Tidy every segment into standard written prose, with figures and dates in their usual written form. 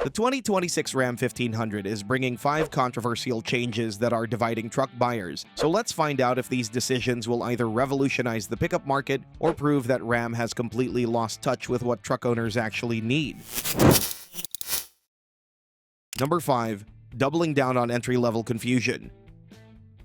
The 2026 Ram 1500 is bringing 5 controversial changes that are dividing truck buyers. So let's find out if these decisions will either revolutionize the pickup market or prove that Ram has completely lost touch with what truck owners actually need. Number 5. Doubling down on entry-level confusion.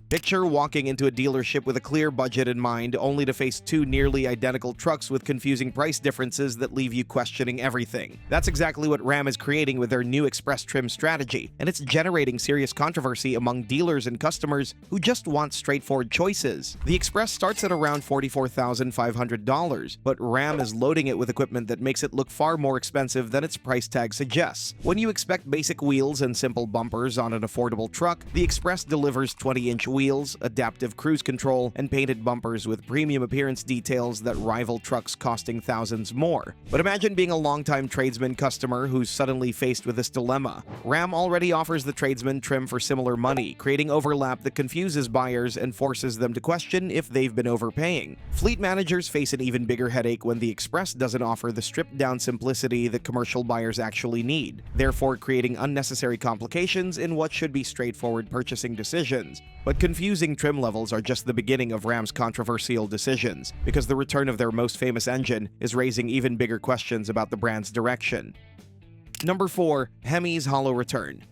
Picture walking into a dealership with a clear budget in mind, only to face 2 nearly identical trucks with confusing price differences that leave you questioning everything. That's exactly what Ram is creating with their new Express trim strategy, and it's generating serious controversy among dealers and customers who just want straightforward choices. The Express starts at around $44,500, but Ram is loading it with equipment that makes it look far more expensive than its price tag suggests. When you expect basic wheels and simple bumpers on an affordable truck, the Express delivers 20-inch wheels, adaptive cruise control, and painted bumpers with premium appearance details that rival trucks costing thousands more. But imagine being a longtime tradesman customer who's suddenly faced with this dilemma. Ram already offers the tradesman trim for similar money, creating overlap that confuses buyers and forces them to question if they've been overpaying. Fleet managers face an even bigger headache when the Express doesn't offer the stripped-down simplicity that commercial buyers actually need, therefore creating unnecessary complications in what should be straightforward purchasing decisions. But confusing trim levels are just the beginning of Ram's controversial decisions, because the return of their most famous engine is raising even bigger questions about the brand's direction. Number 4. Hemi's hollow return.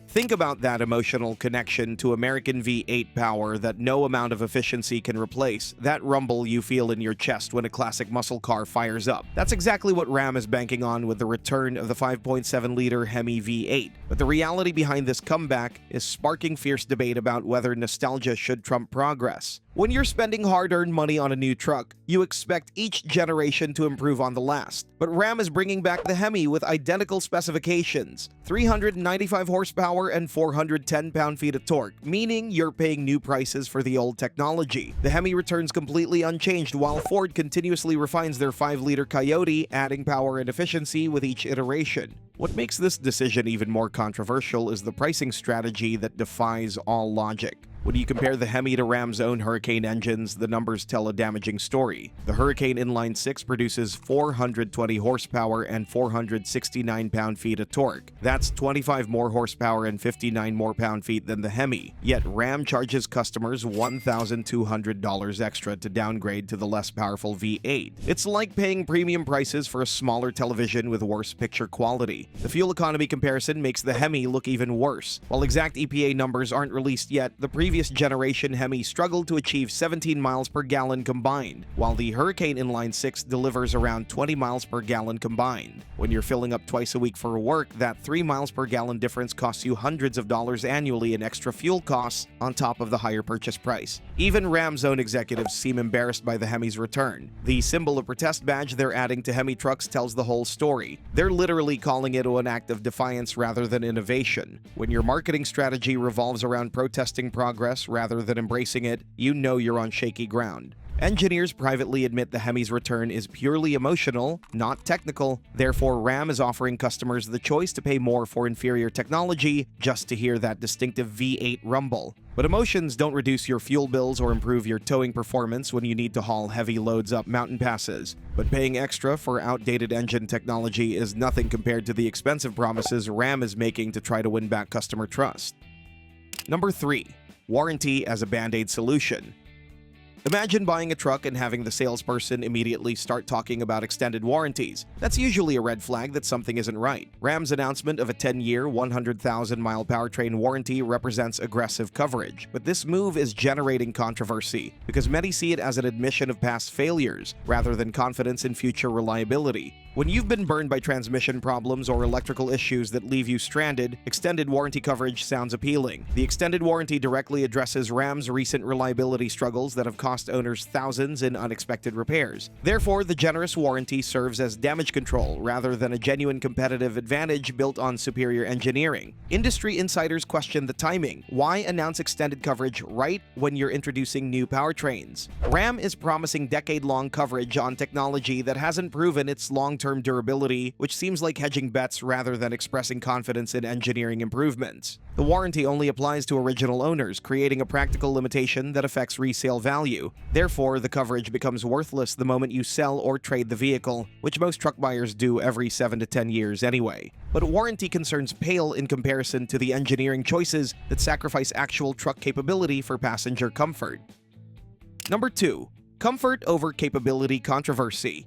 Think about that emotional connection to American V8 power that no amount of efficiency can replace, that rumble you feel in your chest when a classic muscle car fires up. That's exactly what Ram is banking on with the return of the 5.7-liter Hemi V8. But the reality behind this comeback is sparking fierce debate about whether nostalgia should trump progress. When you're spending hard-earned money on a new truck, you expect each generation to improve on the last. But Ram is bringing back the Hemi with identical specifications, 395 horsepower and 410 pound-feet of torque, meaning you're paying new prices for the old technology. The Hemi returns completely unchanged while Ford continuously refines their 5-liter Coyote, adding power and efficiency with each iteration. What makes this decision even more controversial is the pricing strategy that defies all logic. When you compare the Hemi to Ram's own Hurricane engines, the numbers tell a damaging story. The Hurricane Inline 6 produces 420 horsepower and 469 pound-feet of torque. That's 25 more horsepower and 59 more pound-feet than the Hemi. Yet Ram charges customers $1,200 extra to downgrade to the less powerful V8. It's like paying premium prices for a smaller television with worse picture quality. The fuel economy comparison makes the Hemi look even worse. While exact EPA numbers aren't released yet, the previous generation Hemi struggled to achieve 17 miles per gallon combined, while the Hurricane Inline 6 delivers around 20 miles per gallon combined. When you're filling up twice a week for work, that 3 miles per gallon difference costs you hundreds of dollars annually in extra fuel costs on top of the higher purchase price. Even Ram's own executives seem embarrassed by the Hemi's return. The symbol of protest badge they're adding to Hemi trucks tells the whole story. They're literally calling it an act of defiance rather than innovation. When your marketing strategy revolves around protesting progress rather than embracing it, you know you're on shaky ground. Engineers privately admit the Hemi's return is purely emotional, not technical. Therefore, Ram is offering customers the choice to pay more for inferior technology just to hear that distinctive V8 rumble. But emotions don't reduce your fuel bills or improve your towing performance when you need to haul heavy loads up mountain passes. But paying extra for outdated engine technology is nothing compared to the expensive promises Ram is making to try to win back customer trust. Number 3. Warranty as a band-aid solution. Imagine buying a truck and having the salesperson immediately start talking about extended warranties. That's usually a red flag that something isn't right. Ram's announcement of a 10-year, 100,000-mile powertrain warranty represents aggressive coverage, but this move is generating controversy because many see it as an admission of past failures rather than confidence in future reliability. When you've been burned by transmission problems or electrical issues that leave you stranded, extended warranty coverage sounds appealing. The extended warranty directly addresses Ram's recent reliability struggles that have cost owners thousands in unexpected repairs. Therefore, the generous warranty serves as damage control rather than a genuine competitive advantage built on superior engineering. Industry insiders question the timing. Why announce extended coverage right when you're introducing new powertrains? Ram is promising decade-long coverage on technology that hasn't proven its long-term long-term durability, which seems like hedging bets rather than expressing confidence in engineering improvements. The warranty only applies to original owners, creating a practical limitation that affects resale value. Therefore, the coverage becomes worthless the moment you sell or trade the vehicle, which most truck buyers do every 7 to 10 years anyway. But warranty concerns pale in comparison to the engineering choices that sacrifice actual truck capability for passenger comfort. Number 2. Comfort over capability controversy.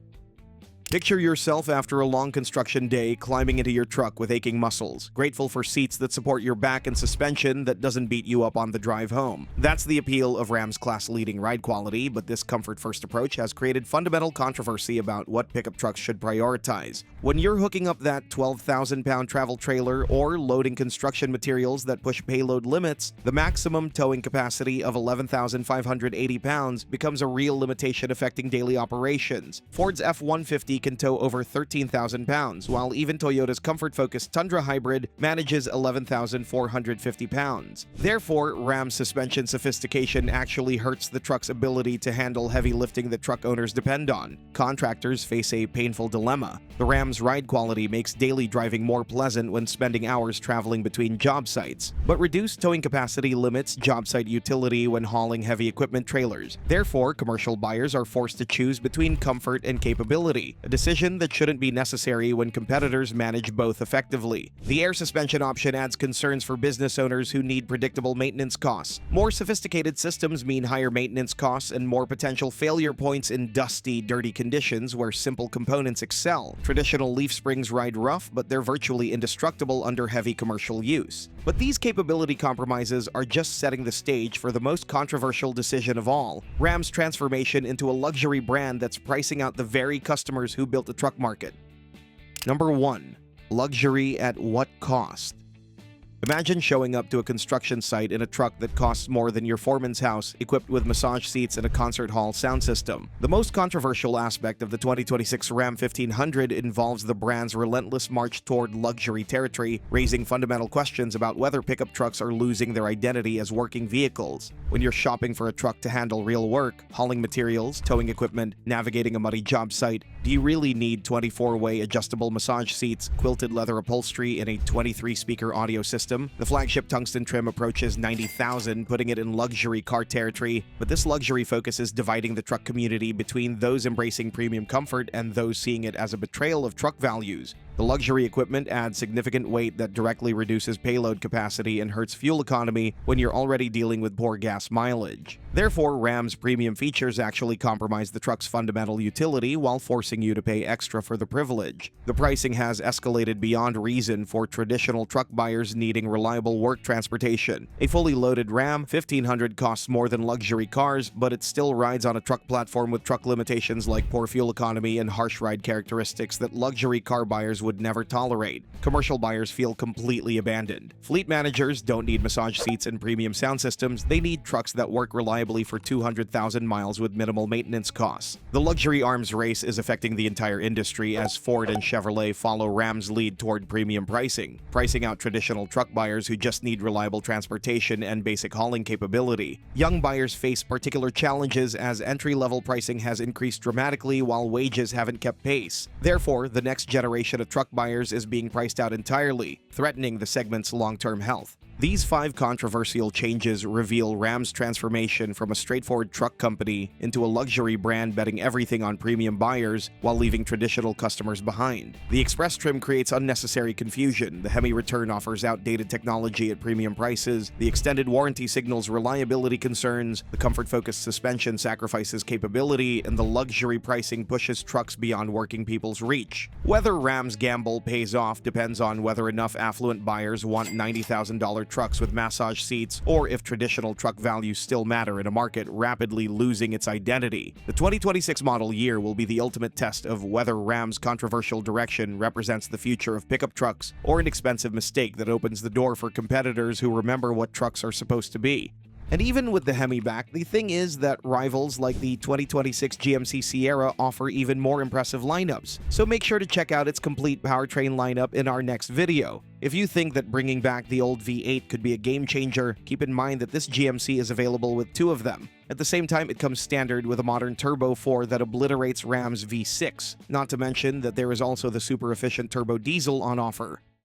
Picture yourself after a long construction day climbing into your truck with aching muscles, grateful for seats that support your back and suspension that doesn't beat you up on the drive home. That's the appeal of Ram's class-leading ride quality, but this comfort-first approach has created fundamental controversy about what pickup trucks should prioritize. When you're hooking up that 12,000-pound travel trailer or loading construction materials that push payload limits, the maximum towing capacity of 11,580 pounds becomes a real limitation affecting daily operations. Ford's F-150 can tow over 13,000 pounds, while even Toyota's comfort-focused Tundra Hybrid manages 11,450 pounds. Therefore, Ram's suspension sophistication actually hurts the truck's ability to handle heavy lifting that truck owners depend on. Contractors face a painful dilemma. The Ram's ride quality makes daily driving more pleasant when spending hours traveling between job sites, but reduced towing capacity limits job site utility when hauling heavy equipment trailers. Therefore, commercial buyers are forced to choose between comfort and capability, a decision that shouldn't be necessary when competitors manage both effectively. The air suspension option adds concerns for business owners who need predictable maintenance costs. More sophisticated systems mean higher maintenance costs and more potential failure points in dusty, dirty conditions where simple components excel. Traditional leaf springs ride rough, but they're virtually indestructible under heavy commercial use. But these capability compromises are just setting the stage for the most controversial decision of all: Ram's transformation into a luxury brand that's pricing out the very customers who built the truck market. Number 1. Luxury at what cost? Imagine showing up to a construction site in a truck that costs more than your foreman's house, equipped with massage seats and a concert hall sound system. The most controversial aspect of the 2026 Ram 1500 involves the brand's relentless march toward luxury territory, raising fundamental questions about whether pickup trucks are losing their identity as working vehicles. When you're shopping for a truck to handle real work, hauling materials, towing equipment, navigating a muddy job site, do you really need 24-way adjustable massage seats, quilted leather upholstery, and a 23-speaker audio system? The flagship tungsten trim approaches $90,000, putting it in luxury car territory, but this luxury focus is dividing the truck community between those embracing premium comfort and those seeing it as a betrayal of truck values. The luxury equipment adds significant weight that directly reduces payload capacity and hurts fuel economy when you're already dealing with poor gas mileage. Therefore, Ram's premium features actually compromise the truck's fundamental utility while forcing you to pay extra for the privilege. The pricing has escalated beyond reason for traditional truck buyers needing reliable work transportation. A fully loaded Ram 1500 costs more than luxury cars, but it still rides on a truck platform with truck limitations like poor fuel economy and harsh ride characteristics that luxury car buyers would never tolerate. Commercial buyers feel completely abandoned. Fleet managers don't need massage seats and premium sound systems, they need trucks that work reliably for 200,000 miles with minimal maintenance costs. The luxury arms race is affecting the entire industry as Ford and Chevrolet follow Ram's lead toward premium pricing, pricing out traditional truck buyers who just need reliable transportation and basic hauling capability. Young buyers face particular challenges as entry-level pricing has increased dramatically while wages haven't kept pace. Therefore, the next generation of truck buyers is being priced out entirely, threatening the segment's long-term health. These 5 controversial changes reveal Ram's transformation from a straightforward truck company into a luxury brand betting everything on premium buyers while leaving traditional customers behind. The Express trim creates unnecessary confusion, the Hemi return offers outdated technology at premium prices, the extended warranty signals reliability concerns, the comfort-focused suspension sacrifices capability, and the luxury pricing pushes trucks beyond working people's reach. Whether Ram's gamble pays off depends on whether enough affluent buyers want $90,000 trucks with massage seats, or if traditional truck values still matter in a market rapidly losing its identity. The 2026 model year will be the ultimate test of whether Ram's controversial direction represents the future of pickup trucks or an expensive mistake that opens the door for competitors who remember what trucks are supposed to be. And even with the Hemi back, the thing is that rivals like the 2026 GMC Sierra offer even more impressive lineups, so make sure to check out its complete powertrain lineup in our next video. If you think that bringing back the old V8 could be a game changer, keep in mind that this GMC is available with two of them. At the same time, it comes standard with a modern Turbo 4 that obliterates Ram's V6, not to mention that there is also the super efficient turbo diesel on offer.